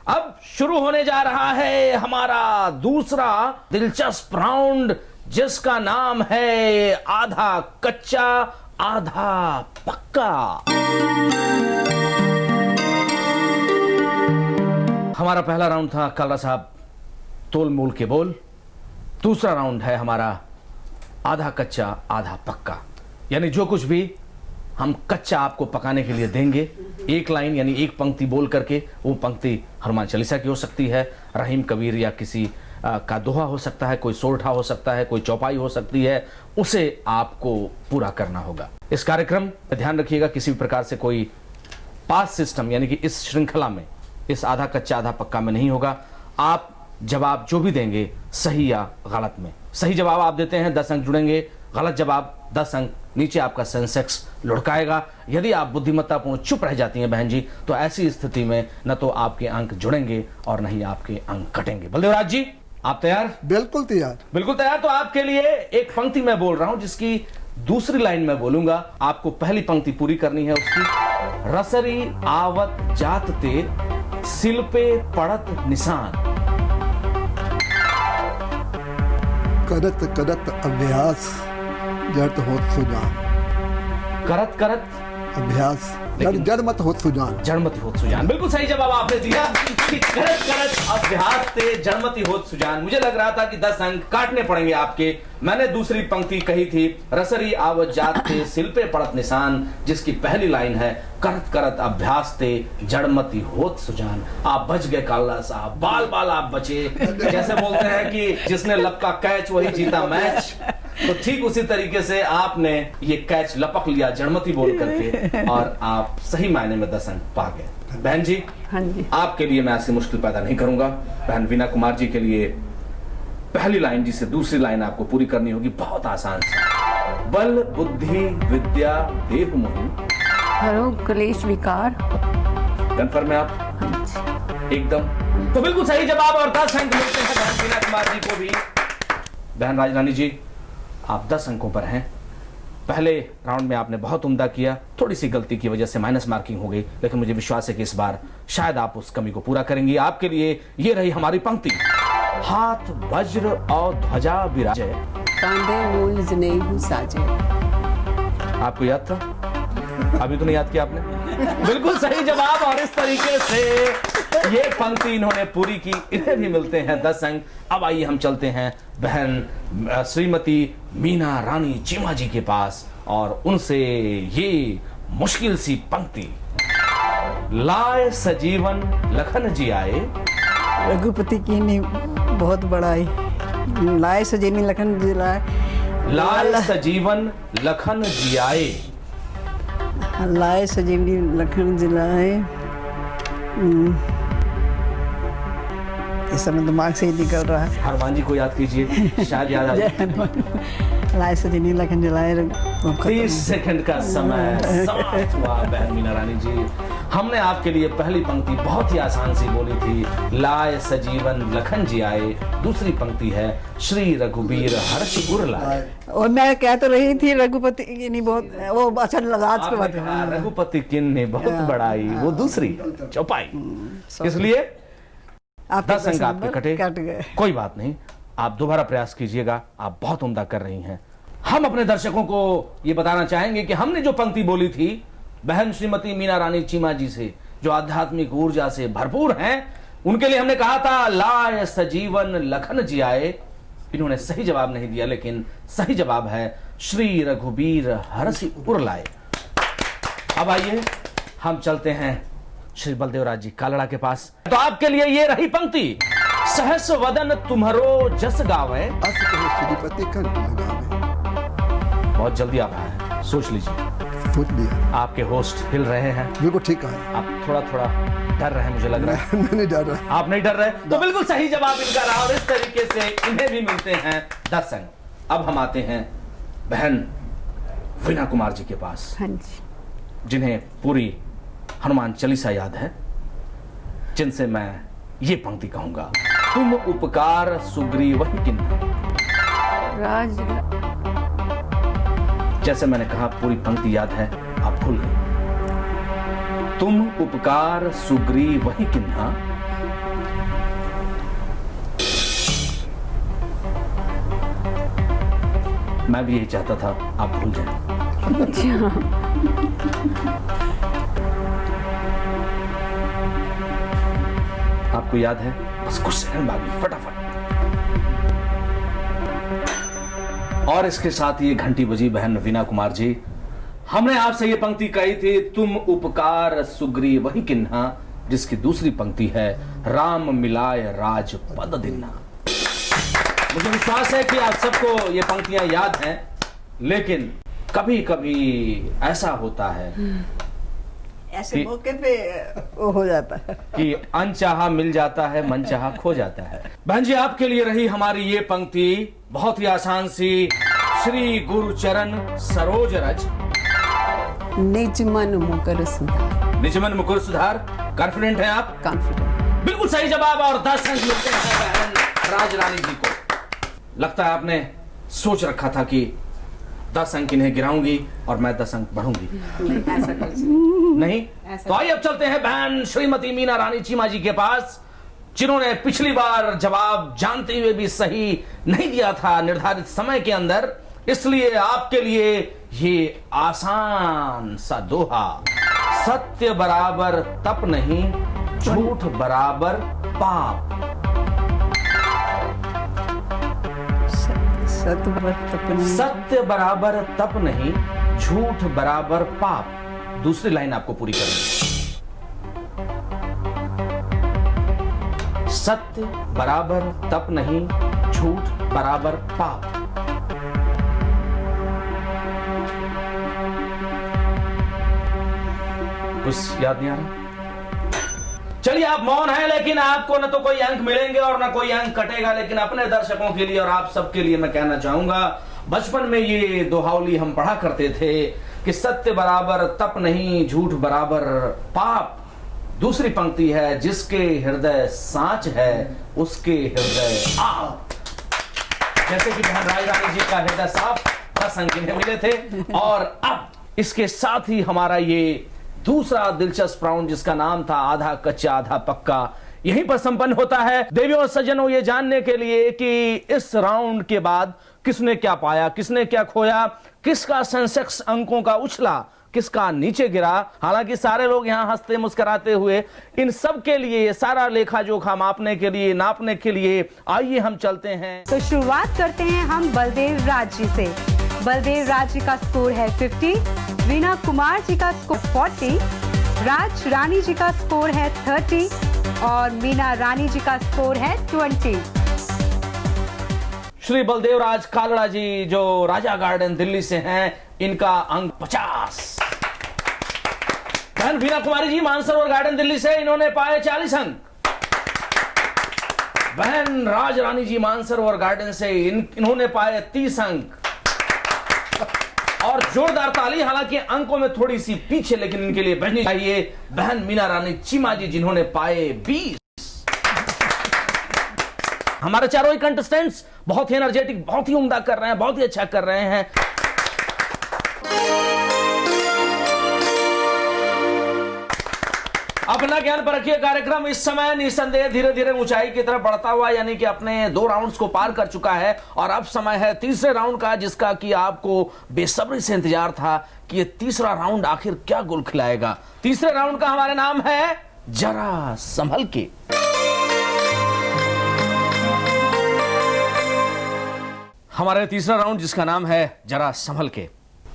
अब शुरू होने जा रहा है हमारा दूसरा दिलचस्प राउंड, जिसका नाम है आधा कच्चा आधा पक्का। हमारा पहला राउंड था कालरा साहब तोल मोल के बोल, दूसरा राउंड है हमारा आधा कच्चा आधा पक्का, यानी जो कुछ भी हम कच्चा आपको पकाने के लिए देंगे, एक लाइन यानी एक पंक्ति बोल करके, वो पंक्ति हनुमान चालीसा की हो सकती है, रहीम कबीर या किसी का दोहा हो सकता है, कोई सोरठा हो सकता है, कोई चौपाई हो सकती है, उसे आपको पूरा करना होगा। इस कार्यक्रम में ध्यान रखिएगा, किसी भी प्रकार से कोई पास सिस्टम यानी कि इस श्रृंखला में, इस आधा कच्चा आधा पक्का में नहीं होगा। आप जवाब जो भी देंगे सही या गलत में, सही जवाब आप देते हैं 10 अंक जुड़ेंगे, गलत जवाब 10 अंक नीचे आपका सेंसेक्स लुढ़काएगा। यदि आप बुद्धिमत्तापूर्ण चुप रह जाती हैं बहन जी, तो ऐसी स्थिति में न तो आपके अंक जुड़ेंगे और न ही आपके अंक कटेंगे। बलदेवराज जी, आप तैयार? बिल्कुल तैयार। बिल्कुल तैयार। तो आपके लिए एक पंक्ति मैं बोल रहा हूं, जिसकी दूसरी लाइन में बोलूंगा, आपको पहली पंक्ति पूरी करनी है उसकी। रसरी आवत जात ते सिल पे पड़त निशान। करत करत अभ्यास जर्त होत सुजान। करत करत अभ्यास जड़ मत होत सुजान। जड़मती होत सुजान, बिल्कुल सही जवाब आपने दिया कि करत करत अभ्यास ते जड़मती होत सुजान। मुझे लग रहा था कि 10 अंक काटने पड़ेंगे आपके। मैंने दूसरी पंक्ति कही थी, रसरी आवत जात ते सिल पे पड़त निशान, जिसकी पहली लाइन है करत करत अभ्यास ते जड़मती होत सुजान। आप बच गए काला साहब, बाल बाल आप बचे। जैसे बोलते हैं कि जिसने लपका कैच वही जीता मैच, तो ठीक उसी तरीके से आपने ये कैच लपक लिया जड़मती बोल करके और आप सही मायने में 10 अंक पा गए। बहन जी, हाँ जी, आपके लिए मैं ऐसी मुश्किल पैदा नहीं करूंगा। बहन वीना कुमार जी के लिए पहली लाइन जिसे दूसरी लाइन आपको पूरी करनी होगी, बहुत आसान सा। बल बुद्धि विद्या देव मोहि, हरो क्लेश विकार। कन्फर्म है आप? हाँ जी, एकदम। तो बिल्कुल सही जवाब और 10 अंक मिलते हैं बहन वीना कुमार जी को भी। बहन राजरानी जी, आप 10 अंकों पर हैं। पहले राउंड में आपने बहुत उम्दा किया, थोड़ी सी गलती की वजह से माइनस मार्किंग हो गई, लेकिन मुझे विश्वास है कि इस बार शायद आप उस कमी को पूरा करेंगी। आपके लिए ये रही हमारी पंक्ति, हाथ वज्र और ध्वजा विराजे, कांधे मूल जनेऊ साजे। आपको याद था? अभी तो नहीं याद किया आपने? बिल्कुल सही जवाब। और इस तरीके से ये पंक्ति इन्होंने पूरी की, इन्हें भी मिलते हैं 10 अंक। अब आइए हम चलते हैं बहन श्रीमती मीना रानी चीमा जी के पास और उनसे ये मुश्किल सी पंक्ति, लाए सजीवन लखन जी आए, रघुपति की ने बहुत बड़ाई, लाए सजीवन लखन जी लाए, लाए सजीवन लखन जी आए, लाए सजीवनी लखन जी लाए। इस समय दिमाग से ही निकल रहा है। हनुमान जी को याद कीजिए, शायद याद आ जाए। लाए सजीवनी लखन जी लाए। 30 सेकंड का समय समाप्त हुआ। बहन मीना रानी जी, हमने आपके लिए पहली पंक्ति बहुत ही आसान सी बोली थी, लाए सजीवन लखन जी आए। दूसरी पंक्ति है, श्री रघुबीर हर्ष उर लाए। और मैं कह तो रही थी रघुपति की नहीं बहुत, वो अच्छा लगा आज के बाद। रघुपति किन ने बहुत बड़ाई, वो दूसरी चौपाई। इसलिए आप 10 अंक आपके कटे। कट गए। कोई बात नहीं, आप दोबारा प्रयास कीजिएगा, आप बहुत उम्दा कर रही हैं। हम अपने दर्शकों को ये बताना चाहेंगे कि हमने जो पंक्ति बोली थी बहन श्रीमती मीना रानी चीमा जी से, जो आध्यात्मिक ऊर्जा से भरपूर हैं, उनके लिए हमने कहा था लाए सजीवन लखन जी आए। इन्होंने सही जवाब नहीं दिया, लेकिन सही जवाब है श्री रघुबीर हरसि उर लाए। अब आइए हम चलते हैं श्री बलदेवराज जी कालड़ा के पास। तो आपके लिए ये रही पंक्ति, सहस वदन तुम्हारो जस गावे, अस कहे श्रीपति कंठ लगावे। बहुत जल्दी आप आए, सोच लीजिए। सोच लिया, आपके होस्ट हिल रहे हैं, बिल्कुल ठीक कहा। आप थोड़ा थोड़ा डर रहे हैं, मुझे लग रहा है। मैं नहीं डर रहा। आप नहीं डर रहे, तो बिल्कुल सही जवाब इनका रहा और इस तरीके से इन्हें भी मिलते हैं 10 अंक। अब हम आते हैं बहन वीना कुमार जी के पास, हाँ जी, जिन्हें पूरी हनुमान चालीसा याद है, जिनसे मैं ये पंक्ति कहूंगा, तुम उपकार सुग्रीव किन्ना। राज जैसे मैंने कहा पूरी पंक्ति याद है, आप भूल गए। तुम उपकार सुग्रीव किन्ना, मैं भी यही चाहता था आप भूल जाए। आपको याद है? बस कुछ सेकंड बाकी, फटाफट। और इसके साथ ये घंटी बजी बहन वीना कुमार जी। हमने आपसे ये पंक्ति कही थी, तुम उपकार सुग्रीव किन्हा, जिसकी दूसरी पंक्ति है, राम मिलाय राज पद दिन्हा। मुझे विश्वास है कि आप सबको ये पंक्तियां याद हैं, लेकिन कभी कभी ऐसा होता है ऐसे मौके पे वो हो जाता है कि अनचाहा मिल जाता है, मनचाहा खो जाता है। बहन जी, आपके लिए रही हमारी ये पंक्ति बहुत ही आसान सी, श्री गुरु चरण सरोज रज, निज मन मुकर सुधार। निज मन मुकुर सुधार। कॉन्फिडेंट हैं आप? कॉन्फिडेंट। बिल्कुल सही जवाब और 10 अंक मिलते हैं बहन राजरानी जी को। लगता है आपने सोच रखा था कि 10 अंक इन्हें गिराऊंगी और मैं 10 अंक बढ़ूंगी। नहीं? तो आइए अब चलते हैं बहन श्रीमती मीना रानी चीमा जी के पास, जिन्होंने पिछली बार जवाब जानते हुए भी सही नहीं दिया था निर्धारित समय के अंदर, इसलिए आपके लिए ये आसान सा दोहा, सत्य बराबर तप नहीं, झूठ बराबर पाप। सत्य बराबर तप नहीं, झूठ बराबर पाप। दूसरी लाइन आपको पूरी करनी है। सत्य बराबर तप नहीं, झूठ बराबर पाप। कुछ याद नहीं आ रहा? चलिए, आप मौन हैं, लेकिन आपको न तो कोई अंक मिलेंगे और न कोई अंक कटेगा। लेकिन अपने दर्शकों के लिए और आप सबके लिए मैं कहना चाहूंगा, बचपन में ये दोहावली हम पढ़ा करते थे कि सत्य बराबर तप नहीं, झूठ बराबर पाप। दूसरी पंक्ति है, जिसके हृदय सांच है उसके हृदय आप। जैसे कि बहन राज रानी जी का हृदय साफ प्रसंग इन्हें मिले थे। और अब इसके साथ ही हमारा ये दूसरा दिलचस्प राउंड, जिसका नाम था आधा कच्चा आधा पक्का, यहीं पर संपन्न होता है। देवियों और सज्जनों, ये जानने के लिए कि इस राउंड के बाद किसने क्या पाया, किसने क्या खोया, किसका सेंसेक्स अंकों का उछला, किसका नीचे गिरा। हालांकि सारे लोग यहां हंसते मुस्कुराते हुए, इन सब के लिए सारा लेखा जोखा मापने के लिए, नापने के लिए आइए हम चलते हैं। तो शुरुआत करते हैं हम बलदेव राज जी से। बलदेव राज जी का स्कोर है 50, वीना कुमार जी का स्कोर 40, राज रानी जी का स्कोर है 30 और मीना रानी जी का स्कोर है 20। श्री बलदेव राज कालड़ा जी, जो राजा गार्डन दिल्ली से हैं, इनका अंक 50। बहन वीना कुमारी जी मानसरोवर गार्डन दिल्ली से, इन्होंने पाए 40 अंक। बहन राज रानी जी मानसरोवर गार्डन से, इन्होंने पाए 30 अंक। और जोरदार ताली, हालांकि अंकों में थोड़ी सी पीछे, लेकिन इनके लिए बहनी चाहिए बहन मीना रानी चीमा जी, जिन्होंने पाए 20। हमारे चारों ही कंटेस्टेंट्स बहुत ही एनर्जेटिक, बहुत ही उम्दा कर रहे हैं, बहुत ही अच्छा कर रहे हैं। अपना ज्ञान परखिए कार्यक्रम इस समय निसंदेह धीरे धीरे ऊंचाई की तरफ बढ़ता हुआ, यानी कि अपने 2 राउंड्स को पार कर चुका है। और अब समय है तीसरे राउंड का, जिसका कि आपको बेसब्री से इंतजार था कि ये तीसरा राउंड आखिर क्या गुल खिलाएगा। तीसरे राउंड का हमारा नाम है जरा संभल के। हमारा तीसरा राउंड, जिसका नाम है जरा संभल के।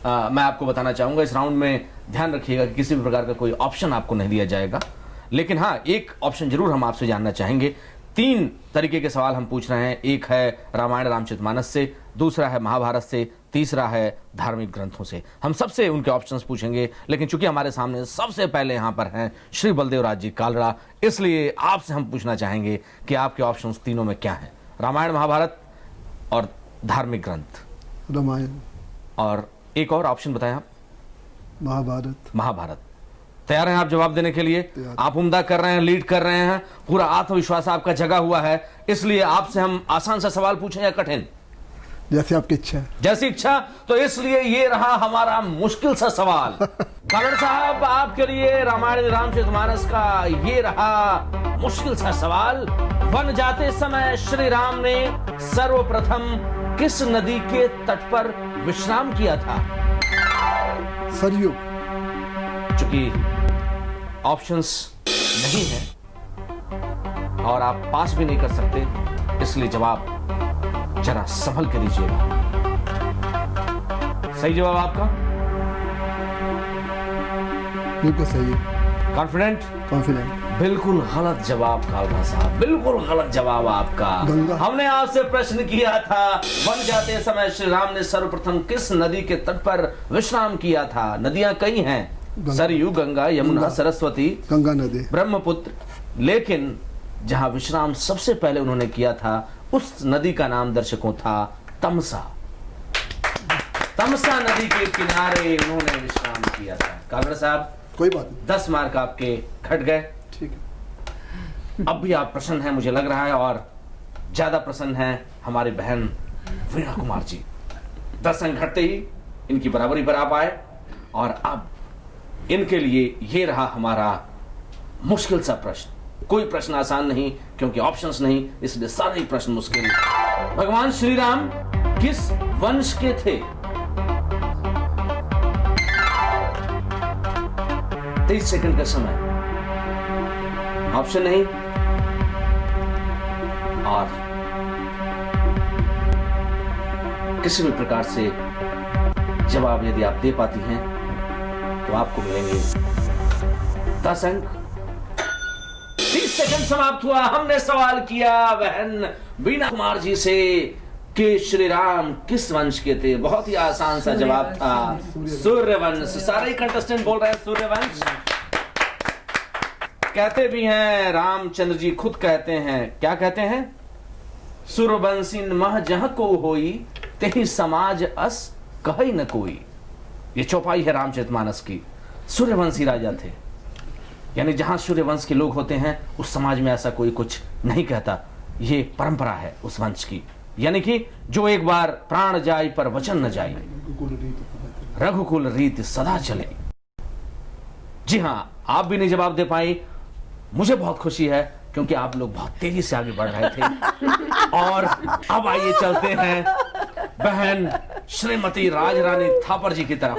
मैं आपको बताना चाहूंगा, इस राउंड में ध्यान रखिएगा कि किसी भी प्रकार का कोई ऑप्शन आपको नहीं दिया जाएगा। लेकिन हाँ, एक ऑप्शन जरूर हम आपसे जानना चाहेंगे। 3 तरीके के सवाल हम पूछ रहे हैं। एक है रामायण रामचरितमानस से, दूसरा है महाभारत से, तीसरा है धार्मिक ग्रंथों से। हम सबसे उनके ऑप्शंस पूछेंगे, लेकिन चूंकि हमारे सामने सबसे पहले यहां पर हैं श्री बलदेव राज जी कालड़ा, इसलिए आपसे हम पूछना चाहेंगे कि आपके ऑप्शंस तीनों में क्या हैं? रामायण, महाभारत और धार्मिक ग्रंथ। रामायण और एक और ऑप्शन बताएं आप? महाभारत। महाभारत। तैयार हैं आप जवाब देने के लिए? आप उम्दा कर रहे हैं, लीड कर रहे हैं, पूरा आत्मविश्वास आपका जगा हुआ है। इसलिए आपसे हम आसान सा सवाल पूछें या कठिन? जैसी आपकी इच्छा। जैसी इच्छा। तो इसलिए ये रहा हमारा मुश्किल सा सवाल। कालड़ साहब, आपके लिए रामायण रामचरितमानस का ये रहा मुश्किल सा सवाल। वन जाते समय श्री राम ने सर्वप्रथम किस नदी के तट पर विश्राम किया था? सरयू। चूंकि ऑप्शंस नहीं है और आप पास भी नहीं कर सकते, इसलिए जवाब जरा संभल कर दीजिएगा। सही जवाब आपका? बिल्कुल सही है। कॉन्फिडेंट? कॉन्फिडेंट। बिल्कुल गलत जवाब कालड़ा साहब, बिल्कुल गलत जवाब आपका। हमने आपसे प्रश्न किया था, वन जाते समय श्री राम ने सर्वप्रथम किस नदी के तट पर विश्राम किया था? नदियां कई हैं, सरयू, गंगा, यमुना, सरस्वती, गंगा नदी, ब्रह्मपुत्र। लेकिन जहां विश्राम सबसे पहले उन्होंने किया था, उस नदी का नाम दर्शकों था तमसा। तमसा नदी के किनारे उन्होंने विश्राम किया था। कालड़ साहब, कोई बात नहीं, 10 मार्क आपके घट गए। ठीक है। अब भी आप प्रसन्न हैं मुझे लग रहा है, और ज्यादा प्रसन्न हैं हमारी बहन वीना कुमार जी। 10 अंक घटते ही इनकी बराबरी पर आप आए, और अब इनके लिए ये रहा हमारा मुश्किल सा प्रश्न। कोई प्रश्न आसान नहीं, क्योंकि ऑप्शंस नहीं, इसलिए सारे ही प्रश्न मुश्किल। भगवान श्री राम किस वंश के थे? 30 सेकंड का समय। ऑप्शन नहीं और किसी भी प्रकार से जवाब यदि आप दे पाती हैं तो आपको मिलेंगे 10 अंक। 30 सेकंड समाप्त हुआ। हमने सवाल किया बहन वीणा कुमार जी से कि श्री राम किस वंश के थे। बहुत ही आसान सा जवाब था, सूर्यवंश। सारे कंटेस्टेंट बोल रहे हैं सूर्यवंश। कहते भी हैं, रामचंद्र जी खुद कहते हैं, क्या कहते हैं? सूर्यवंशीन मह जह को होई तेहि समाज अस कही न कोई। ये चौपाई है रामचरितमानस की। सूर्यवंशी राजा थे, यानी जहां सूर्यवंश के लोग होते हैं उस समाज में ऐसा कोई कुछ नहीं कहता। ये परंपरा है उस वंश की, यानी कि जो एक बार प्राण जाय पर वचन न जाय, रघुकुल रीत सदा चले। जी हां, आप भी नहीं जवाब दे पाई। मुझे बहुत खुशी है क्योंकि आप लोग बहुत तेजी से आगे बढ़ रहे थे। और अब आइए चलते हैं बहन श्रीमती राजरानी थापर जी की तरफ,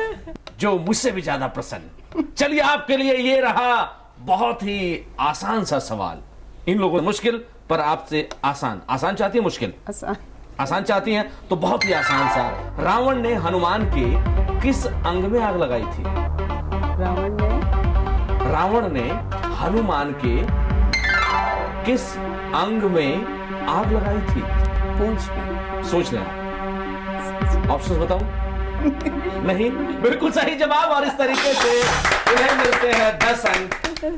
जो मुझसे भी ज्यादा प्रसन्न। चलिए, आपके लिए ये रहा बहुत ही आसान सा सवाल। इन लोगों ने मुश्किल, पर आपसे आसान। आसान चाहती है मुश्किल? आसान चाहती हैं तो बहुत ही आसान सा। रावण ने हनुमान के किस अंग में आग लगाई थी? रावण ने हनुमान के किस अंग में आग लगाई थी? सोच लेना। ऑप्शंस बताऊं? नहीं, बिल्कुल सही जवाब। और इस तरीके से उन्हें मिलते हैं 10 अंक।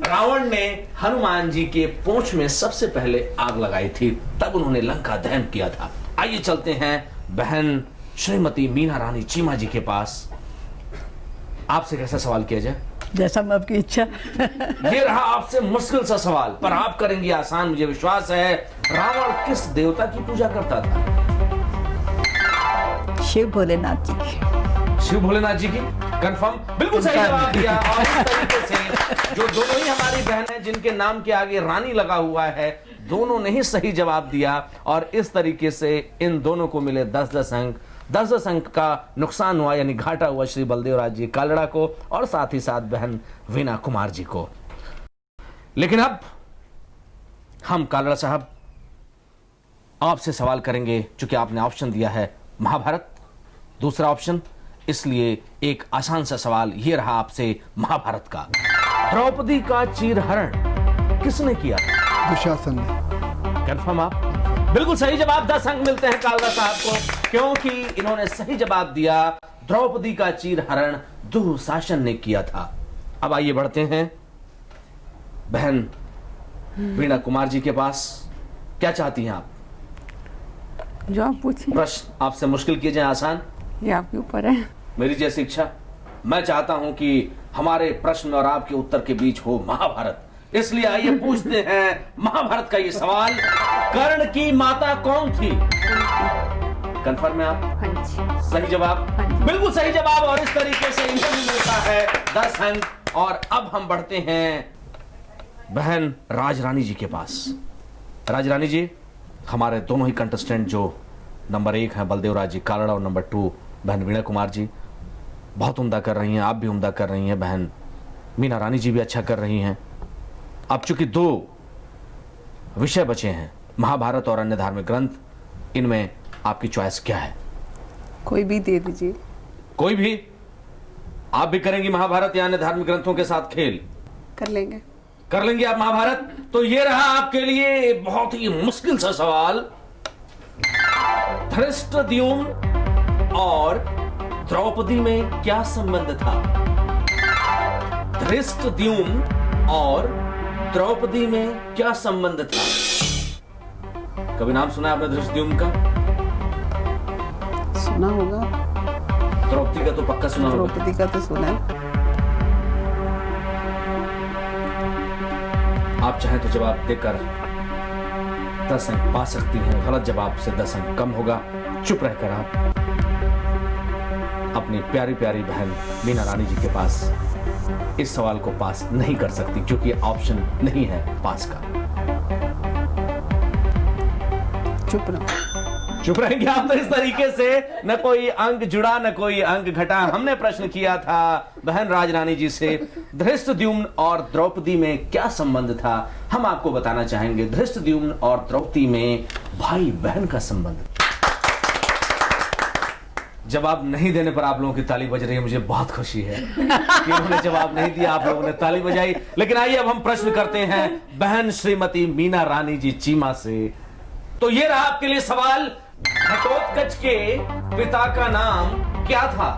रावण ने हनुमान जी के पूंछ में सबसे पहले आग लगाई थी, तब उन्होंने लंका दहन किया था। आइए चलते हैं बहन श्रीमती मीना रानी चीमा जी के पास। आपसे कैसा सवाल किया जाए? जैसा मैं आपकी इच्छा। ये रहा आपसे मुश्किल सा सवाल, पर आप करेंगे आसान, मुझे विश्वास है। रावण किस देवता की पूजा करता था? शिव भोलेनाथ जी की। शिव भोलेनाथ जी की? कंफर्म? बिल्कुल सही जवाब दिया। और इस तरीके से जो दोनों ही हमारी बहन हैं जिनके नाम के आगे रानी लगा हुआ है, दोनों ने ही सही जवाब दिया। और इस तरीके से इन दोनों को मिले 10-10 अंक। 10-10 अंक का नुकसान हुआ, यानी घाटा हुआ श्री बलदेव राज जी कालड़ा को और साथ ही साथ बहन वीणा कुमार जी को। लेकिन अब हम कालड़ा साहब आपसे सवाल करेंगे, चूंकि आपने ऑप्शन दिया है महाभारत, दूसरा ऑप्शन, इसलिए एक आसान सा सवाल ये रहा आपसे महाभारत का। द्रौपदी का चीरहरण किसने किया था? दुशासन ने। कंफर्म आप? बिल्कुल सही जवाब। 10 अंक मिलते हैं कालड़ा साहब को, क्योंकि इन्होंने सही जवाब दिया। द्रौपदी का चीरहरण दुशासन ने किया था। अब आइए बढ़ते हैं बहन वीणा कुमार जी के पास। क्या चाहती हैं आप? जो आप पूछिए। प्रश्न आपसे मुश्किल किए जाए आसान? ये आपके ऊपर है। मेरी जैसी इच्छा। मैं चाहता हूं कि हमारे प्रश्न और आपके उत्तर के बीच हो महाभारत, इसलिए आइए पूछते हैं महाभारत का ये सवाल। कर्ण की माता कौन थी? कंफर्म है आप? हाँ जी। सही जवाब? हाँ जी। बिल्कुल सही जवाब। और इस तरीके से इनको भी मिलता है 10 अंक। और अब हम बढ़ते हैं बहन राजरानी जी के पास। राजरानी जी, हमारे दोनों ही कंटेस्टेंट जो नंबर 1 है बलदेव राज जी कालड़ा और नंबर 2 बहन वीणा कुमार जी, बहुत उम्दा कर रही हैं। आप भी उम्दा कर रही हैं। बहन मीना रानी जी भी अच्छा कर रही हैं। अब चूंकि 2 विषय बचे हैं, महाभारत और अन्य धार्मिक ग्रंथ, इनमें आपकी चॉइस क्या है? कोई भी दे दीजिए। कोई भी? आप भी करेंगी महाभारत या अन्य धार्मिक ग्रंथों के साथ खेल? कर लेंगे। कर लेंगे आप महाभारत? तो ये रहा आपके लिए बहुत ही मुश्किल सा सवाल। धृष्टद्युम्न और द्रौपदी में क्या संबंध था? धृष्टद्युम्न और द्रौपदी में क्या संबंध था? कभी नाम सुना आपने धृष्टद्युम्न का? सुना होगा। द्रौपदी का तो पक्का सुना होगा। द्रौपदी का तो सुना है। आप चाहें तो जवाब देकर 10 अंक पा सकती हैं। गलत जवाब से 10 अंक कम होगा। चुप रहकर आप अपनी प्यारी प्यारी बहन मीना रानी जी के पास इस सवाल को पास नहीं कर सकती, क्योंकि ऑप्शन नहीं है पास का। चुप रहो। चुप रहेंगे आप तो इस तरीके से, न कोई अंक जुड़ा न कोई अंक घटा। हमने प्रश्न किया था बहन राजरानी जी से, धृष्टद्युम्न और द्रौपदी में क्या संबंध था। हम आपको बताना चाहेंगे धृष्टद्युम्न और द्रौपदी में भाई बहन का संबंध। जवाब नहीं देने पर आप लोगों की ताली बज रही है, मुझे बहुत खुशी है कि उन्होंने जवाब नहीं दिया, आप लोगों ने ताली बजाई। लेकिन आइए अब हम प्रश्न करते हैं बहन श्रीमती मीना रानी जी चीमा से। तो ये रहा आपके लिए सवाल, घटोत्कच के पिता का नाम क्या था?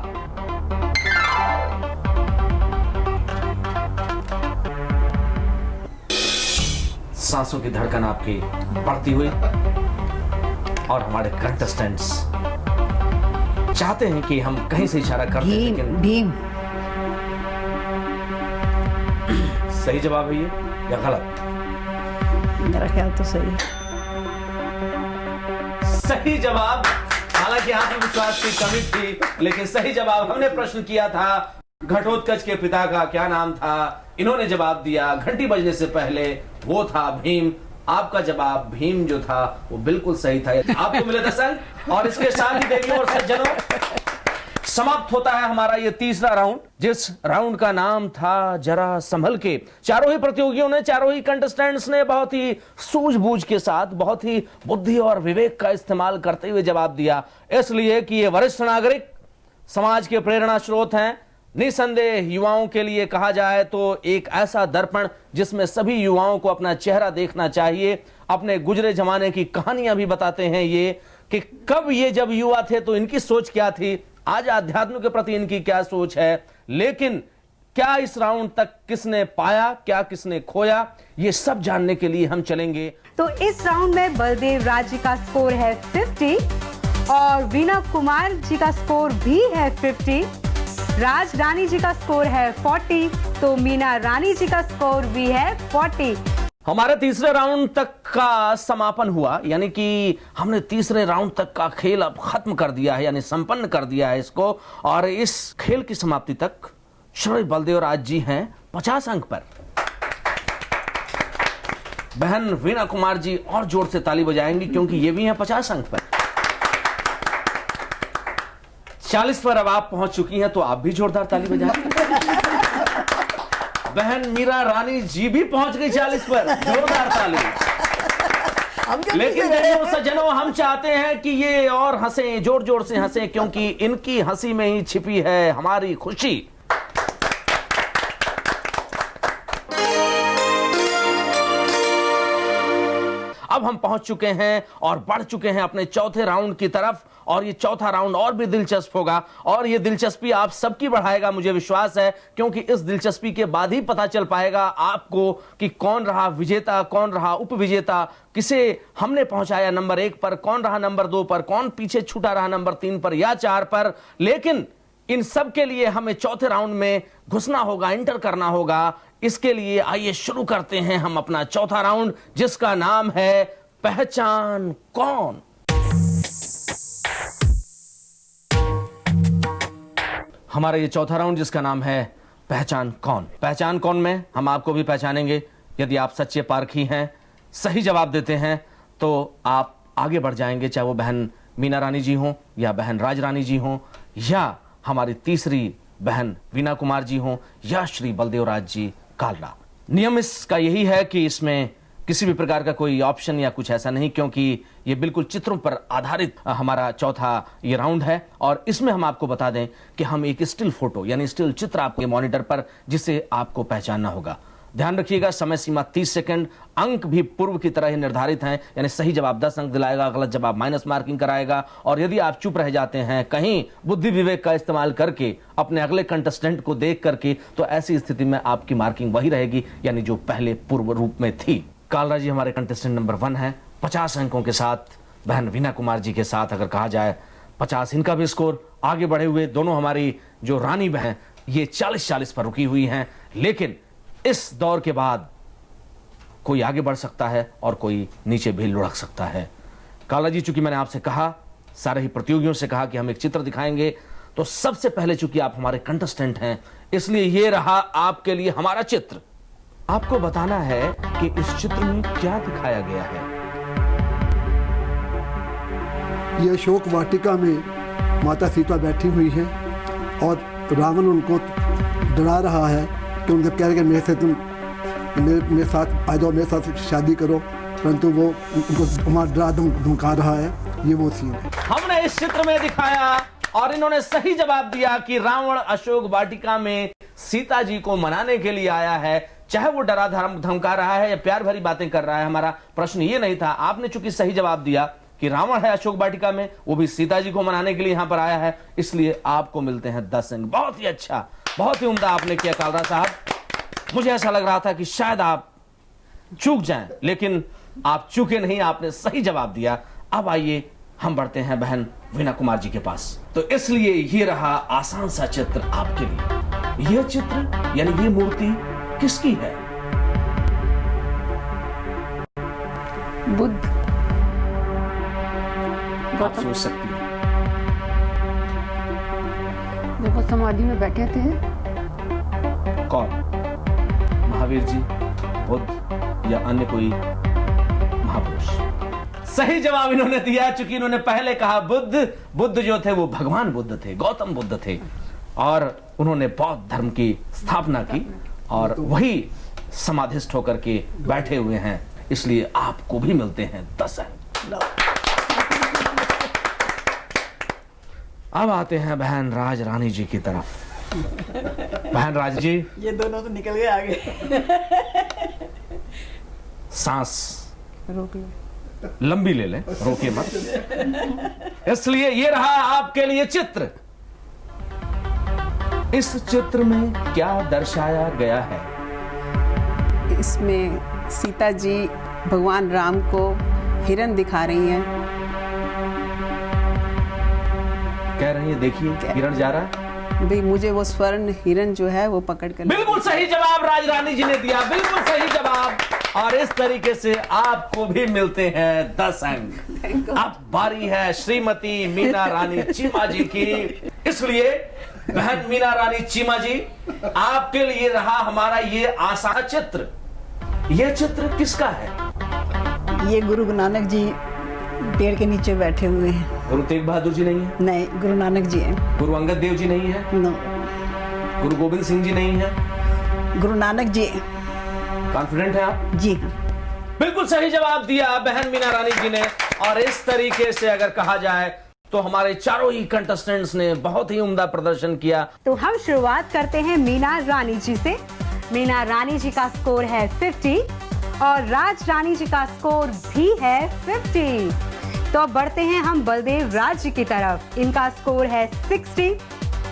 सांसों की धड़कन आपकी बढ़ती हुई और हमारे कंटेस्टेंट्स चाहते हैं कि हम कहीं से इशारा करते हैं, लेकिन भीम। सही जवाब है ये या गलत? मेरा ख्याल तो सही है। सही जवाब। हालांकि आत्मविश्वास की कमी थी, लेकिन सही जवाब। हमने प्रश्न किया था घटोत्कच के पिता का क्या नाम था, इन्होंने जवाब दिया घंटी बजने से पहले, वो था भीम। आपका जवाब भीम जो था वो बिल्कुल सही था। आपको मिले 10 अंक। और इसके साथ ही देवियों और सज्जनों, समाप्त होता है हमारा ये तीसरा राउंड, जिस राउंड का नाम था जरा संभल के। चारों ही प्रतियोगियों ने, चारों ही कंटेस्टेंट्स ने बहुत ही सूझबूझ के साथ, बहुत ही बुद्धि और विवेक का इस्तेमाल करते हुए जवाब दिया, इसलिए कि ये वरिष्ठ नागरिक समाज के प्रेरणा स्रोत हैं। निसंदेह युवाओं के लिए कहा जाए तो एक ऐसा दर्पण जिसमें सभी युवाओं को अपना चेहरा देखना चाहिए। अपने गुजरे जमाने की कहानियां भी बताते हैं ये, कि कब ये जब युवा थे तो इनकी सोच क्या थी, आज आध्यात्म के प्रति इनकी क्या सोच है। लेकिन क्या इस राउंड तक किसने पाया, क्या किसने खोया, ये सब जानने के लिए हम चलेंगे। तो इस राउंड में बलदेव राज जी का स्कोर है 50 और वीना कुमार जी का स्कोर भी है 50। राज रानी जी का स्कोर है 40, तो मीना रानी जी का स्कोर भी है 40। हमारे तीसरे राउंड तक का समापन हुआ, यानी कि हमने तीसरे राउंड तक का खेल अब खत्म कर दिया है, यानी संपन्न कर दिया है इसको। और इस खेल की समाप्ति तक श्री बलदेव राज जी हैं 50 अंक पर। बहन वीना कुमार जी और जोर से ताली बजाएंगी क्योंकि ये भी हैं 50 अंक पर। 40 पर अब आप पहुंच चुकी हैं, तो आप भी जोरदार ताली बजाएं। बहन मीरा रानी जी भी पहुंच गई 40 पर, जोरदार ताली। लेकिन देखिए सज्जनों, हम चाहते हैं कि ये और हंसें, जोर जोर से हंसें, क्योंकि इनकी हंसी में ही छिपी है हमारी खुशी। अब हम पहुंच चुके हैं और बढ़ चुके हैं अपने चौथे राउंड की तरफ, और ये चौथा राउंड और भी दिलचस्प होगा, और ये दिलचस्पी आप सबकी बढ़ाएगा, मुझे विश्वास है, क्योंकि इस दिलचस्पी के बाद ही पता चल पाएगा आपको कि कौन रहा विजेता, कौन रहा उपविजेता, किसे हमने पहुंचाया नंबर 1 पर, कौन रहा नंबर 2 पर, कौन पीछे छूटा रहा नंबर 3 पर या 4 पर। लेकिन इन सब के लिए हमें चौथे राउंड में घुसना होगा, इंटर करना होगा। इसके लिए आइए शुरू करते हैं हम अपना चौथा राउंड, जिसका नाम है पहचान कौन। हमारा ये चौथा राउंड जिसका नाम है पहचान कौन। पहचान कौन में हम आपको भी पहचानेंगे। यदि आप सच्चे पारखी हैं, सही जवाब देते हैं, तो आप आगे बढ़ जाएंगे, चाहे वो बहन मीना रानी जी हों या बहन राज रानी जी हों या हमारी तीसरी बहन वीना कुमार जी हों या श्री बलदेव राज जी कालरा। नियम इसका यही है कि इसमें किसी भी प्रकार का कोई ऑप्शन या कुछ ऐसा नहीं, क्योंकि ये बिल्कुल चित्रों पर आधारित हमारा चौथा ये राउंड है। और इसमें हम आपको बता दें कि हम एक स्टिल फोटो यानी स्टिल चित्र आपके मॉनिटर पर, जिसे आपको पहचानना होगा। ध्यान रखिएगा, समय सीमा 30 सेकंड। अंक भी पूर्व की तरह ही निर्धारित हैं, यानी सही जवाब 10 अंक दिलाएगा, गलत जवाब माइनस मार्किंग कराएगा। और यदि आप चुप रह जाते हैं कहीं बुद्धि विवेक का इस्तेमाल करके, अपने अगले कंटेस्टेंट को देख करके, तो ऐसी स्थिति में आपकी मार्किंग वही रहेगी, यानी जो पहले पूर्व रूप में थी। कालरा जी हमारे कंटेस्टेंट नंबर 1 है 50 अंकों के साथ। बहन वीना कुमार जी के साथ अगर कहा जाए 50, इनका भी स्कोर आगे बढ़े हुए। दोनों हमारी जो रानी बहन ये 40-40 पर रुकी हुई हैं, लेकिन इस दौर के बाद कोई आगे बढ़ सकता है और कोई नीचे भी लुढ़क सकता है। काला जी, चूंकि मैंने आपसे कहा, सारे ही प्रतियोगियों से कहा कि हम एक चित्र दिखाएंगे, तो सबसे पहले चूंकि आप हमारे कंटेस्टेंट हैं, इसलिए ये रहा आपके लिए हमारा चित्र। आपको बताना है कि इस चित्र में क्या दिखाया गया है। ये अशोक वाटिका में माता सीता बैठी हुई है और रावण उनको डरा रहा है कि उनसे कह रहे कि मेरे से तुम मेरे साथ आ जाओ, मेरे साथ शादी करो, परंतु वो उनको डरा धमका रहा है। ये वो सीन है हमने इस चित्र में दिखाया और इन्होंने सही जवाब दिया कि रावण अशोक वाटिका में सीता जी को मनाने के लिए आया है। चाहे वो डरा धमका रहा है या प्यार भरी बातें कर रहा है, हमारा प्रश्न ये नहीं था। आपने चूंकि सही जवाब दिया कि रावण है अशोक वाटिका में, वो भी सीता जी को मनाने के लिए यहां पर आया है, इसलिए आपको मिलते हैं 10 अंक। बहुत ही अच्छा, बहुत ही उम्दा आपने किया कालरा साहब। मुझे ऐसा लग रहा था कि शायद आप चूक जाएं, लेकिन आप चूके नहीं, आपने सही जवाब दिया। अब आइए हम बढ़ते हैं बहन वीना कुमार जी के पास। तो इसलिए ये रहा आसान सा चित्र आपके लिए। यह चित्र यानी ये मूर्ति किसकी है? बुद्ध। आप सोच सकती हैं। जब वो समाधि में बैठे थे। कौन? महावीर जी, बुद्ध या अन्य कोई महापुरुष? सही जवाब इन्होंने दिया, चूंकि इन्होंने पहले कहा बुद्ध। बुद्ध जो थे वो भगवान बुद्ध थे, गौतम बुद्ध थे, और उन्होंने बौद्ध धर्म की स्थापना की और वही समाधिस्थ होकर के बैठे हुए हैं, इसलिए आपको भी मिलते हैं 10 अंक। अब आते हैं बहन राज रानी जी की तरफ। बहन राज जी, ये दोनों तो निकल गए आगे। सांस लंबी ले लें, रोके मत। इसलिए ये रहा आपके लिए चित्र। इस चित्र में क्या दर्शाया गया है? इसमें सीता जी भगवान राम को हिरण दिखा रही हैं। कह रही है देखिए हिरण जा रहा है। भाई मुझे वो स्वर्ण हिरण जो है वो पकड़ कर। बिल्कुल सही जवाब राज रानी जी ने दिया, बिल्कुल सही जवाब। और इस तरीके से आपको भी मिलते हैं 10 अंक। अब बारी है श्रीमती मीना रानी चीमा जी की। इसलिए बहन मीना रानी चीमा जी, आपके लिए रहा हमारा ये आसान चित्र। ये चित्र किसका है? ये गुरु नानक जी पेड़ के नीचे बैठे हुए हैं। गुरु तेग बहादुर जी नहीं है? नहीं, गुरु नानक जी हैं। गुरु अंगद देव जी नहीं है? नो। गुरु गोविंद सिंह जी नहीं है? गुरु नानक जी। कॉन्फिडेंट है आप? जी हाँ। बिल्कुल सही जवाब दिया बहन मीना रानी जी ने। और इस तरीके से अगर कहा जाए तो हमारे चारों ही कंटेस्टेंट्स ने बहुत ही उम्दा प्रदर्शन किया। तो हम शुरुआत करते हैं मीना रानी जी से। मीना रानी जी का स्कोर है 50 और राज रानी जी का स्कोर भी है 50। तो अब बढ़ते हैं हम बलदेव राज जी की तरफ। इनका स्कोर है 60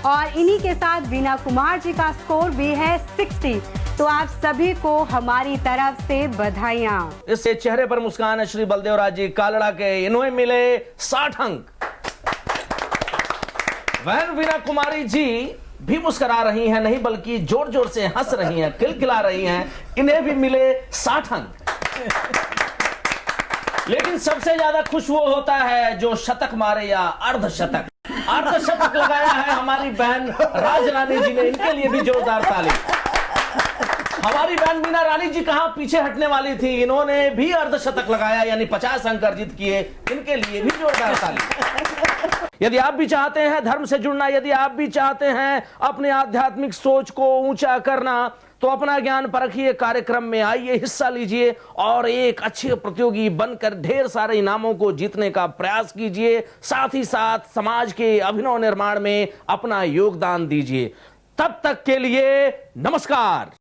और इन्हीं के साथ वीना कुमार जी का स्कोर भी है 60। तो आप सभी को हमारी तरफ से बधाइयां। इससे चेहरे पर मुस्कान है श्री बलदेव राज जी कालड़ा के, इन्हें मिले 60 अंक। वह वीना कुमारी जी भी मुस्कुरा रही हैं, नहीं बल्कि जोर जोर से हंस रही हैं, खिलखिला रही हैं, इन्हें भी मिले 60 अंक। लेकिन सबसे ज्यादा खुश वो होता है जो शतक मारे या अर्धशतक। अर्धशतक लगाया है हमारी बहन राज रानी जी ने, इनके लिए भी जोरदार ताली। हमारी बहन मीना रानी जी कहां पीछे हटने वाली थी, इन्होंने भी अर्धशतक लगाया यानी 50 अंक अर्जित किए, इनके लिए भी जोरदार ताली। यदि आप भी चाहते हैं धर्म से जुड़ना, यदि आप भी चाहते हैं अपने आध्यात्मिक सोच को ऊंचा करना, तो अपना ज्ञान परखिए कार्यक्रम में आइए, हिस्सा लीजिए और एक अच्छे प्रतियोगी बनकर ढेर सारे इनामों को जीतने का प्रयास कीजिए। साथ ही साथ समाज के अभिनव निर्माण में अपना योगदान दीजिए। तब तक के लिए नमस्कार।